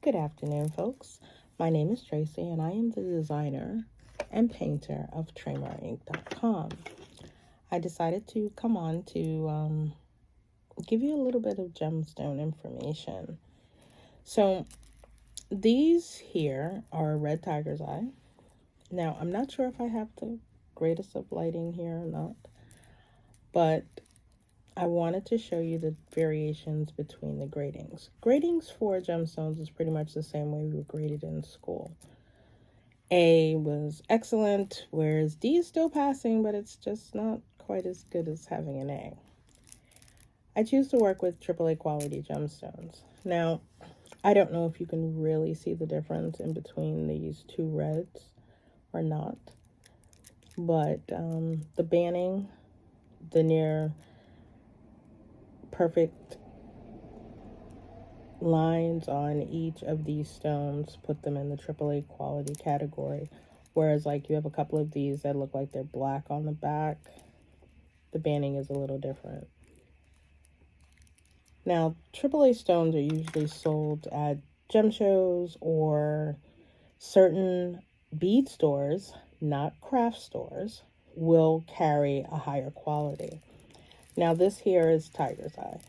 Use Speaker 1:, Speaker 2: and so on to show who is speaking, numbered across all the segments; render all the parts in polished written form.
Speaker 1: Good afternoon, folks. My name is Tracy, and I am the designer and painter of TramerInc.com. I decided to come on to give you a little bit of gemstone information. So these here are red tiger's eye. Now, I'm not sure if I have the greatest of lighting here or not, but I wanted to show you the variations between the gradings. Gradings for gemstones is pretty much the same way we were graded in school. A was excellent, whereas D is still passing, but it's just not quite as good as having an A. I choose to work with AAA quality gemstones. Now, I don't know if you can really see the difference in between these two reds or not, but the banding, the near perfect lines on each of these stones put them in the AAA quality category, whereas like you have a couple of these that look like they're black on the back. The banding is a little different. Now, AAA stones are usually sold at gem shows or certain bead stores, not craft stores, will carry a higher quality. Now, this here is tiger's eye.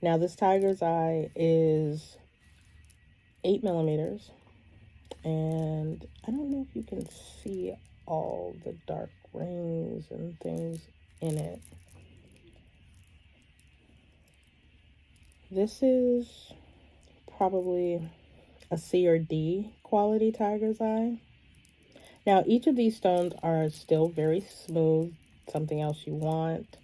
Speaker 1: Now, this tiger's eye is 8 millimeters, and I don't know if you can see all the dark rings and things in it. This is probably a C or D quality tiger's eye. Now, each of these stones are still very smooth, something else you want,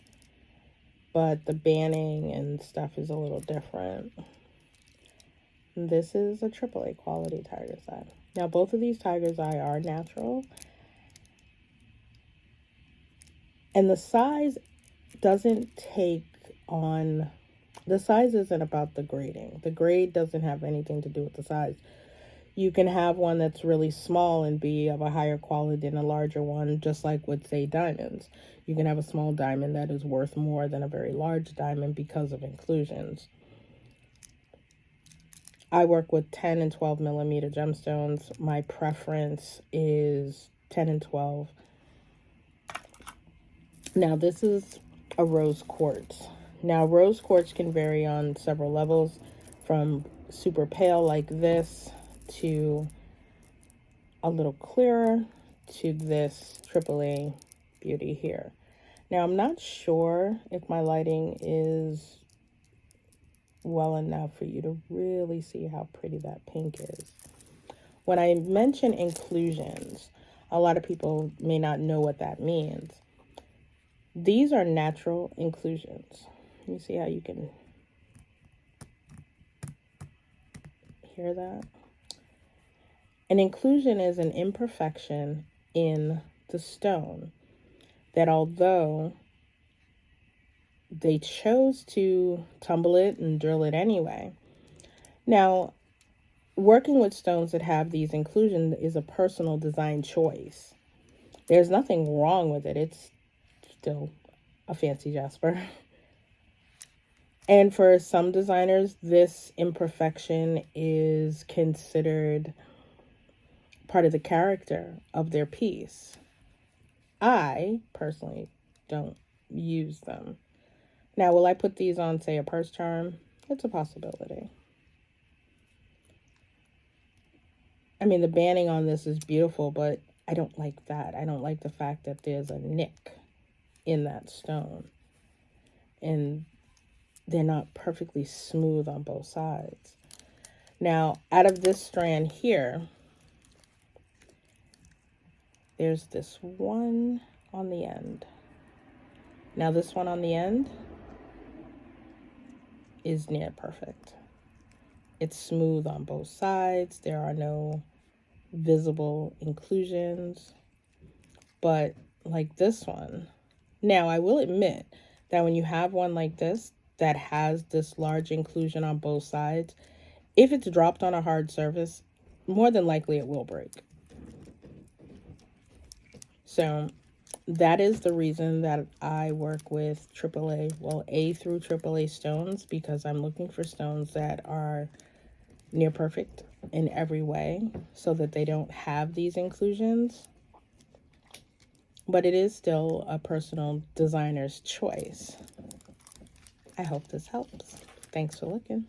Speaker 1: but the banding and stuff is a little different. This is a AAA quality tiger's eye. Now, both of these tiger's eye are natural, and the size doesn't take on, the size isn't about the grading. The grade doesn't have anything to do with the size. You can have one that's really small and be of a higher quality than a larger one, just like with, say, diamonds. You can have a small diamond that is worth more than a very large diamond because of inclusions. I work with 10 and 12 millimeter gemstones. My preference is 10 and 12. Now, this is a rose quartz. Now, rose quartz can vary on several levels, from super pale like this to a little clearer to this AAA beauty here. Now, I'm not sure if my lighting is well enough for you to really see how pretty that pink is. When I mention inclusions, a lot of people may not know what that means. These are natural inclusions. You see how you can hear that? An inclusion is an imperfection in the stone that, although they chose to tumble it and drill it anyway. Now, working with stones that have these inclusions is a personal design choice. There's nothing wrong with it. It's still a fancy jasper. And for some designers, this imperfection is considered part of the character of their piece. I personally don't use them. Now, will I put these on, say, a purse charm? It's a possibility. I mean, the banding on this is beautiful, but I don't like that. I don't like the fact that there's a nick in that stone. And they're not perfectly smooth on both sides. Now, out of this strand here, there's this one on the end. Now, this one on the end is near perfect. It's smooth on both sides. There are no visible inclusions. But like this one, now I will admit that when you have one like this that has this large inclusion on both sides, if it's dropped on a hard surface, more than likely it will break. So that is the reason that I work with AAA, well, A through AAA stones, because I'm looking for stones that are near perfect in every way so that they don't have these inclusions. But it is still a personal designer's choice. I hope this helps. Thanks for looking.